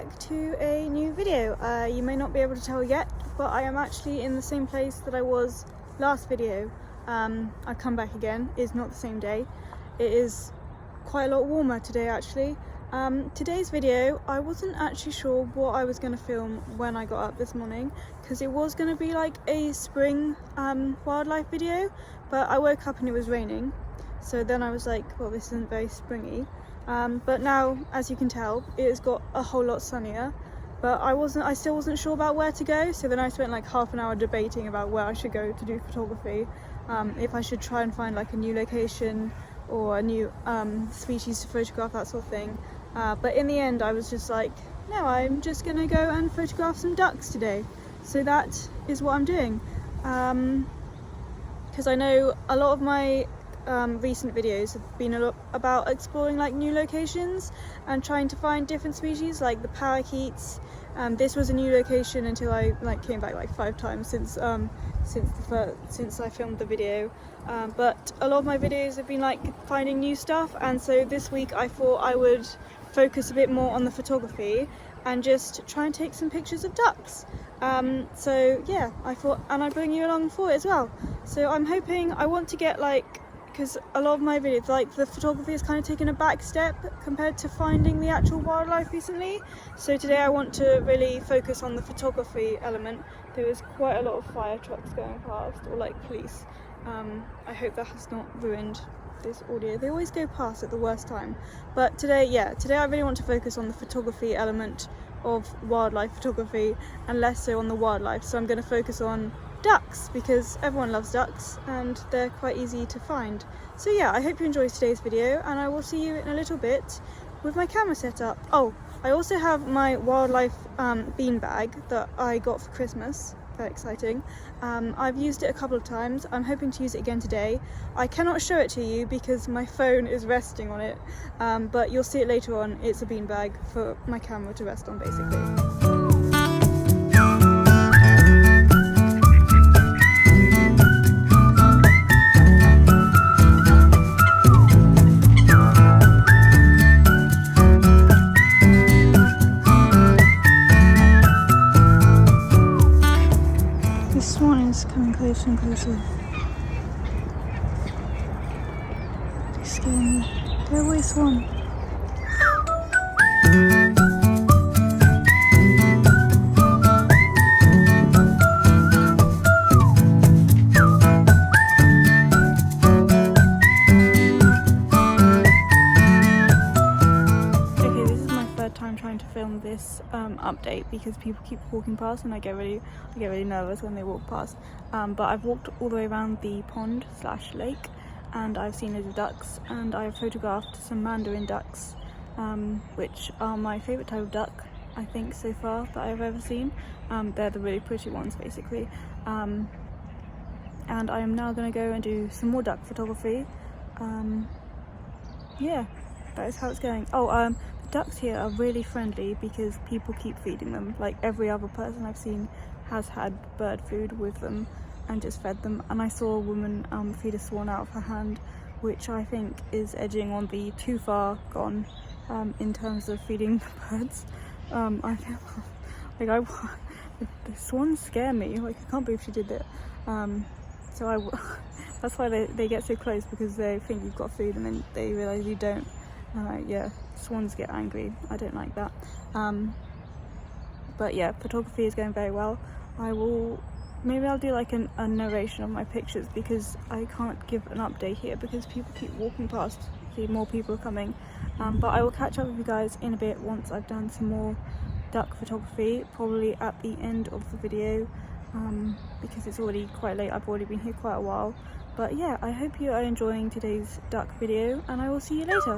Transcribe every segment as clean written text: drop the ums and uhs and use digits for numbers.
back to a new video. You may not be able to tell yet, but I am actually in the same place that I was last video. I come back again. It's not the same day. It is quite a lot warmer today actually. Today's video, I wasn't actually sure what I was going to film when I got up this morning, because it was going to be like a spring wildlife video, but I woke up and it was raining, so then I was like, well, this isn't very springy. But now, as you can tell, it has got a whole lot sunnier, but I still wasn't sure about where to go, so then I spent like half an hour debating about where I should go to do photography, if I should try and find like a new location or a new species to photograph, that sort of thing. But in the end I was just like, no, I'm just gonna go and photograph some ducks today. So that is what I'm doing, because I know a lot of my recent videos have been a lot about exploring like new locations and trying to find different species like the parakeets. This was a new location until I like came back like 5 times since I filmed the video, but a lot of my videos have been like finding new stuff, and so this week I thought I would focus a bit more on the photography and just try and take some pictures of ducks. So yeah, I thought, and I'd bring you along for it as well. So I'm hoping, I want to get like, because a lot of my videos, like the photography has kind of taken a back step compared to finding the actual wildlife recently. So today I want to really focus on the photography element. There was quite a lot of fire trucks going past, or like police. I hope that has not ruined this audio. They always go past at the worst time. But today I really want to focus on the photography element of wildlife photography and less so on the wildlife. So I'm going to focus on ducks because everyone loves ducks and they're quite easy to find. So yeah, I hope you enjoyed today's video, and I will see you in a little bit with my camera set up. Oh, I also have my wildlife bean bag that I got for Christmas. Very exciting. I've used it a couple of times. I'm hoping to use it again today. I cannot show it to you because my phone is resting on it, but you'll see it later on. It's a bean bag for my camera to rest on basically. Coming closer and closer. They scare me. Go away, swan. Okay, this is my third time trying to film this update because people keep walking past and I get really nervous when they walk past. But I've walked all the way around the pond / lake, and I've seen loads of ducks, and I've photographed some mandarin ducks, which are my favourite type of duck, I think, so far that I've ever seen. They're the really pretty ones basically. And I am now going to go and do some more duck photography. Yeah, that is how it's going. Oh, the ducks here are really friendly because people keep feeding them. Like every other person I've seen has had bird food with them and just fed them, and I saw a woman feed a swan out of her hand, which I think is edging on the too far gone in terms of feeding the birds. I feel like the swans scare me. Like I can't believe she did that. That's why they get so close, because they think you've got food and then they realise you don't. Yeah, swans get angry. I don't like that. But yeah, photography is going very well. Maybe I'll do like a narration of my pictures, because I can't give an update here because people keep walking past. See, more people are coming. But I will catch up with you guys in a bit once I've done some more duck photography, probably at the end of the video, because it's already quite late. I've already been here quite a while. But yeah, I hope you are enjoying today's duck video, and I will see you later.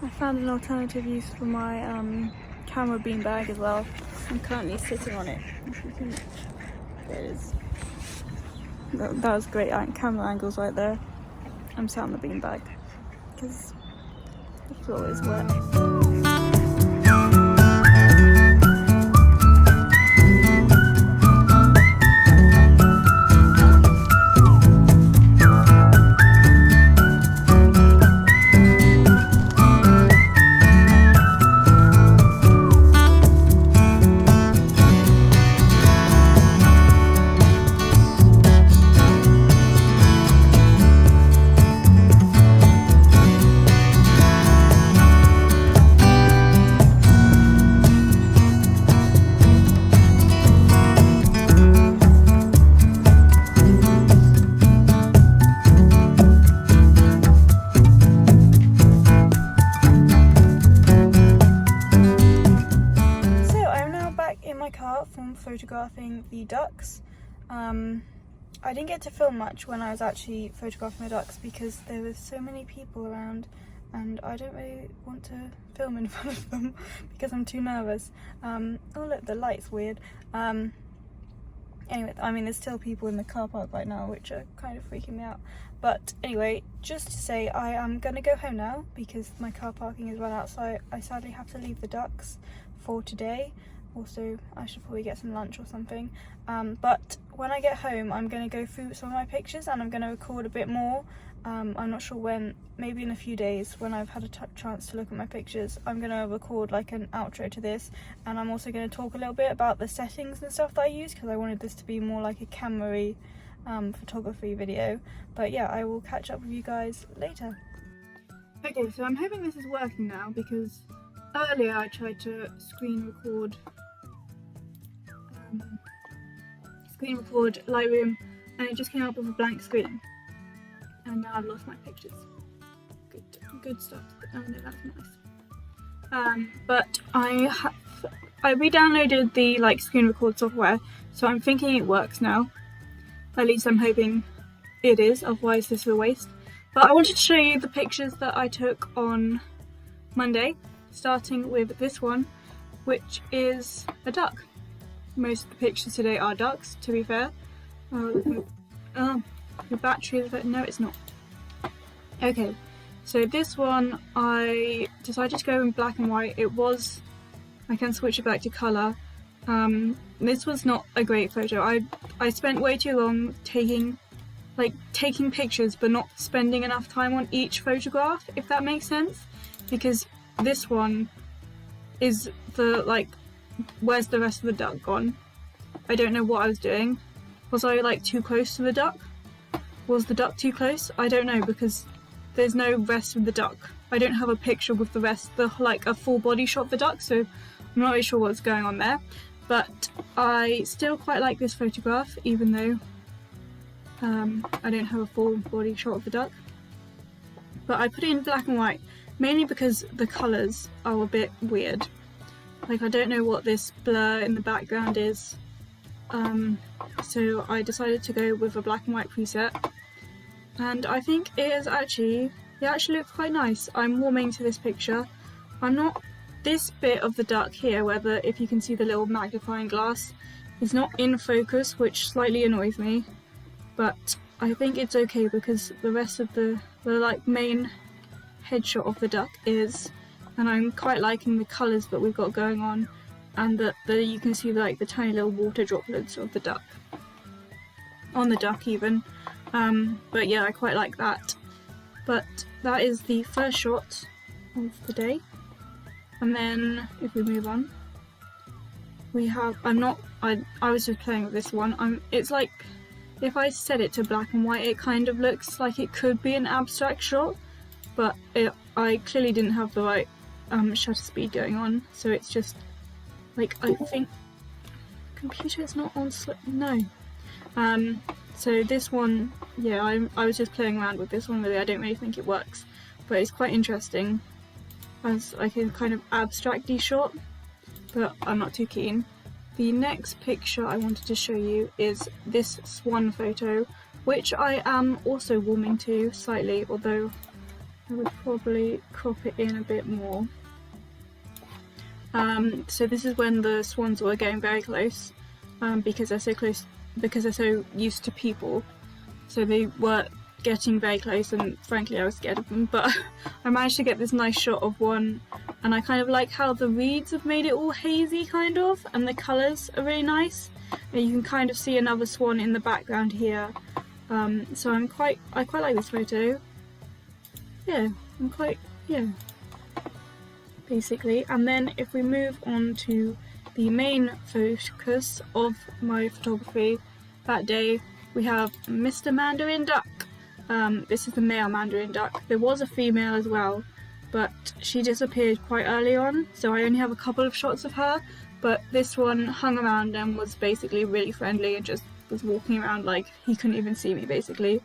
I found an alternative use for my camera bean bag as well. I'm currently sitting on it. There it is. That was great camera angles right there. I'm sat on the beanbag because the floor is wet. From photographing the ducks. I didn't get to film much when I was actually photographing the ducks because there were so many people around and I don't really want to film in front of them because I'm too nervous. Oh look, the light's weird. Anyway, I mean there's still people in the car park right now which are kind of freaking me out. But anyway, just to say I am going to go home now because my car parking is run out, so I sadly have to leave the ducks for today. Also, I should probably get some lunch or something. But when I get home, I'm going to go through some of my pictures and I'm going to record a bit more. I'm not sure when, maybe in a few days when I've had a chance to look at my pictures. I'm going to record like an outro to this, and I'm also going to talk a little bit about the settings and stuff that I use because I wanted this to be more like a camera-y photography video. But yeah, I will catch up with you guys later. Okay, so I'm hoping this is working now because earlier I tried to screen record Lightroom and it just came up with a blank screen, and now I've lost my pictures. Good stuff. Oh no, that's nice. But I re-downloaded the screen record software, so I'm thinking it works now. At least I'm hoping it is, otherwise this is a waste. But I wanted to show you the pictures that I took on Monday, starting with this one, which is a duck. Most of the pictures today are ducks, to be fair. The battery is no, it's not. Okay, so this one I decided to go in black and white. I can switch it back to colour. This was not a great photo. I spent way too long taking pictures but not spending enough time on each photograph, if that makes sense, because this one is where's the rest of the duck gone? I don't know what I was doing. Was I too close to the duck? Was the duck too close? I don't know, because there's no rest of the duck. I don't have a picture with the rest, a full body shot of the duck, so I'm not really sure what's going on there. But I still quite like this photograph, even though I don't have a full body shot of the duck. But I put it in black and white, mainly because the colours are a bit weird. I don't know what this blur in the background is, so I decided to go with a black and white preset, and I think it actually looks quite nice. I'm warming to this picture. This bit of the duck here, if you can see the little magnifying glass, is not in focus, which slightly annoys me, but I think it's okay because the rest of the main headshot of the duck is. And I'm quite liking the colours that we've got going on, and that you can see the tiny little water droplets of the duck on the duck even. But yeah, I quite like that. But that is the first shot of the day, and then if we move on, we have I was just playing with this one. It's if I set it to black and white, it kind of looks like it could be an abstract shot, but I clearly didn't have the right shutter speed going on, so it's just I think computer is not on no. So this one, yeah, I was just playing around with this one really. I don't really think it works, but it's quite interesting as a kind of abstract-y shot, but I'm not too keen. The next picture I wanted to show you is this swan photo, which I am also warming to slightly, although I would probably crop it in a bit more. So this is when the swans were getting very close, because they're so close, because they're so used to people. So they were getting very close, and frankly I was scared of them, but I managed to get this nice shot of one, and I kind of like how the reeds have made it all hazy kind of, and the colours are really nice, and you can kind of see another swan in the background here. So I quite like this photo. Yeah, basically. And then if we move on to the main focus of my photography that day, we have Mr. Mandarin Duck. This is the male Mandarin Duck. There was a female as well, but she disappeared quite early on, so I only have a couple of shots of her, but this one hung around and was basically really friendly and just was walking around like he couldn't even see me basically.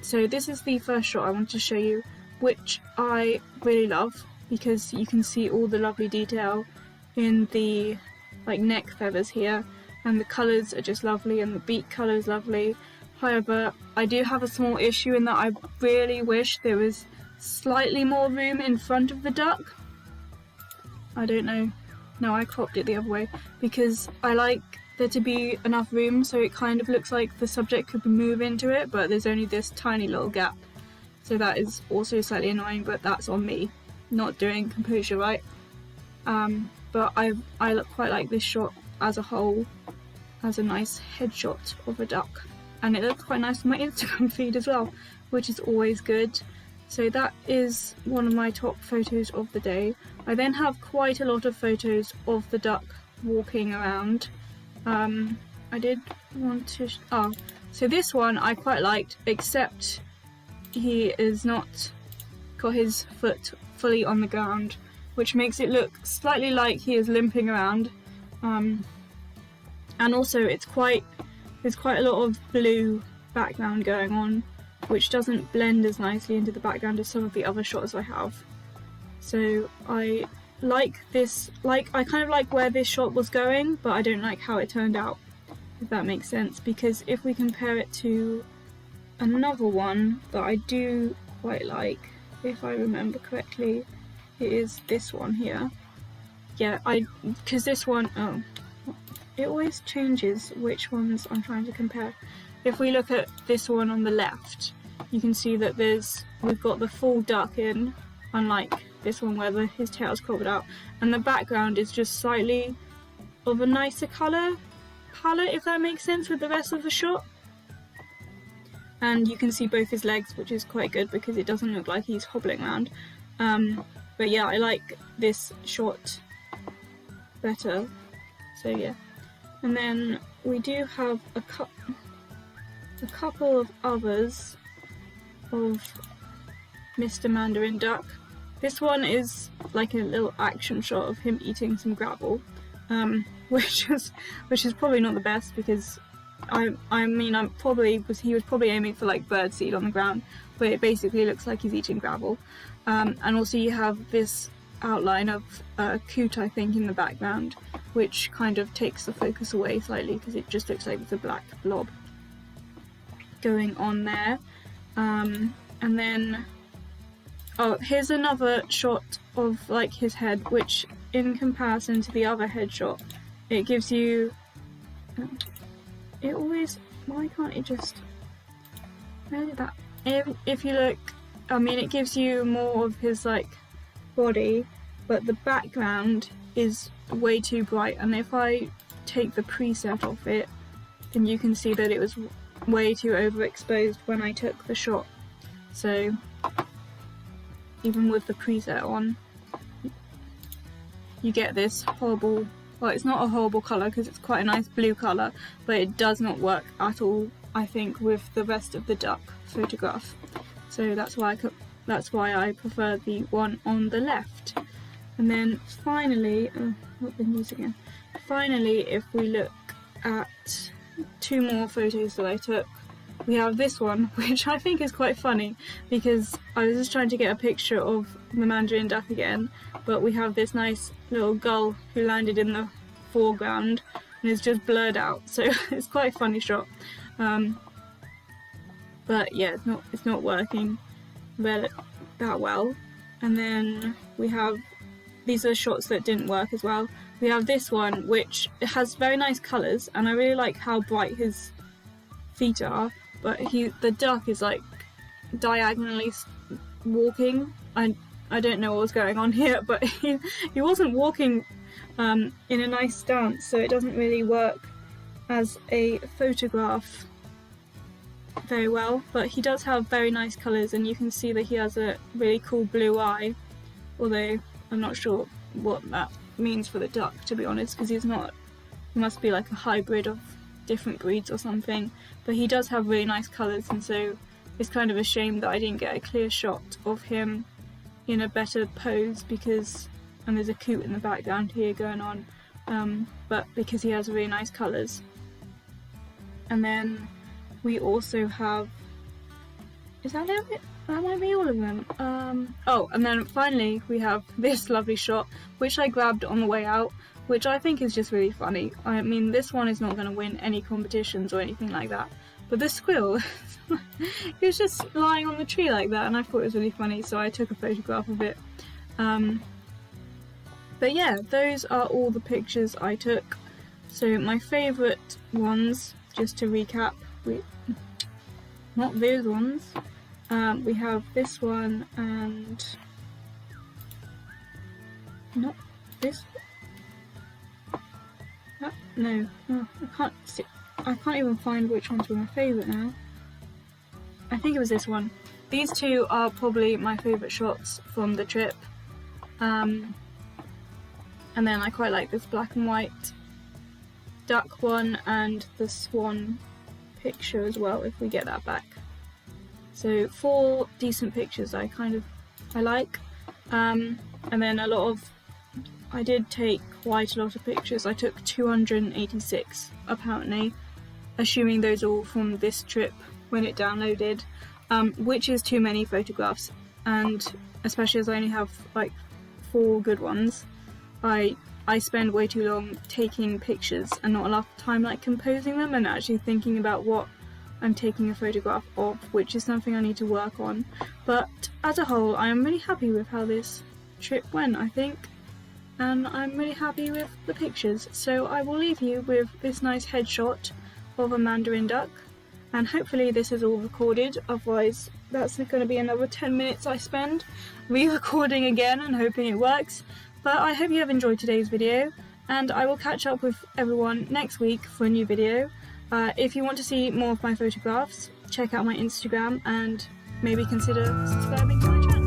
So this is the first shot I want to show you, which I really love because you can see all the lovely detail in the like neck feathers here, and the colours are just lovely and the beak colour is lovely. However, I do have a small issue in that I really wish there was slightly more room in front of the duck. I don't know. No, I cropped it the other way because I like there to be enough room so it kind of looks like the subject could move into it, but there's only this tiny little gap. So that is also slightly annoying, but that's on me, not doing composure right. But I quite like this shot as a whole, as a nice headshot of a duck. And it looks quite nice on my Instagram feed as well, which is always good. So that is one of my top photos of the day. I then have quite a lot of photos of the duck walking around. I did want to... so this one I quite liked, except he is not got his foot fully on the ground, which makes it look slightly like he is limping around. And also there's quite a lot of blue background going on, which doesn't blend as nicely into the background as some of the other shots I have. So I like this, I kind of like where this shot was going, but I don't like how it turned out, if that makes sense, because if we compare it to another one that I do quite like, if I remember correctly, it is this one here. Yeah, because this one, it always changes which ones I'm trying to compare. If we look at this one on the left, you can see that we've got the full duck in, unlike this one where his tail's cropped out, and the background is just slightly of a nicer colour palette, if that makes sense, with the rest of the shot. And you can see both his legs, which is quite good because it doesn't look like he's hobbling around. But yeah, I like this shot better. So yeah. And then we do have a couple of others of Mr. Mandarin Duck. This one is like a little action shot of him eating some gravel, which is probably not the best because he was probably aiming for like birdseed on the ground, but it basically looks like he's eating gravel. And also you have this outline of a coot, I think, in the background, which kind of takes the focus away slightly because it just looks like it's a black blob going on there. And then here's another shot of like his head, which in comparison to the other headshot, it gives you why can't it just, where did that, if you look, I mean, it gives you more of his like body, but the background is way too bright, and if I take the preset off it, then you can see that it was way too overexposed when I took the shot. So even with the preset on, you get this horrible, well, it's not a horrible colour because it's quite a nice blue colour, but it does not work at all, I think, with the rest of the duck photograph. So that's why I prefer the one on the left. And then finally, not the news again. Finally, if we look at two more photos that I took, we have this one, which I think is quite funny because I was just trying to get a picture of the Mandarin Duck again, but we have this nice little gull who landed in the foreground and is just blurred out, so it's quite a funny shot. But yeah, it's not working that well. And then we have, these are shots that didn't work as well. We have this one, which has very nice colours, and I really like how bright his feet are, but the duck is like diagonally walking. I don't know what was going on here, but he wasn't walking in a nice stance, so it doesn't really work as a photograph very well. But he does have very nice colours, and you can see that he has a really cool blue eye, although I'm not sure what that means for the duck, to be honest, because he must be like a hybrid of different breeds or something. But he does have really nice colours, and so it's kind of a shame that I didn't get a clear shot of him in a better pose, and there's a coot in the background here going on, but because he has really nice colours. And then we also have, is that it? That might be all of them. Oh, and then finally we have this lovely shot, which I grabbed on the way out, which I think is just really funny. I mean, this one is not going to win any competitions or anything like that, but the squirrel, he was just lying on the tree like that, and I thought it was really funny, so I took a photograph of it. But yeah, those are all the pictures I took. So my favourite ones, just to recap, not those ones. We have this one and not this. No, I can't see. I can't even find which ones were my favourite now. I think it was this one. These two are probably my favourite shots from the trip. And then I quite like this black and white duck one and the swan picture as well, if we get that back. So 4 decent pictures I like. And then I did take quite a lot of pictures. I took 286 apparently, assuming those are all from this trip when it downloaded, which is too many photographs, and especially as I only have like 4 good ones, I spend way too long taking pictures and not enough time like composing them and actually thinking about what I'm taking a photograph of, which is something I need to work on. But as a whole, I am really happy with how this trip went, I think, and I'm really happy with the pictures. So I will leave you with this nice headshot of a mandarin duck, and hopefully this is all recorded, otherwise that's going to be another 10 minutes I spend re-recording again and hoping it works. But I hope you have enjoyed today's video, and I will catch up with everyone next week for a new video. If you want to see more of my photographs, check out my Instagram and maybe consider subscribing to my channel.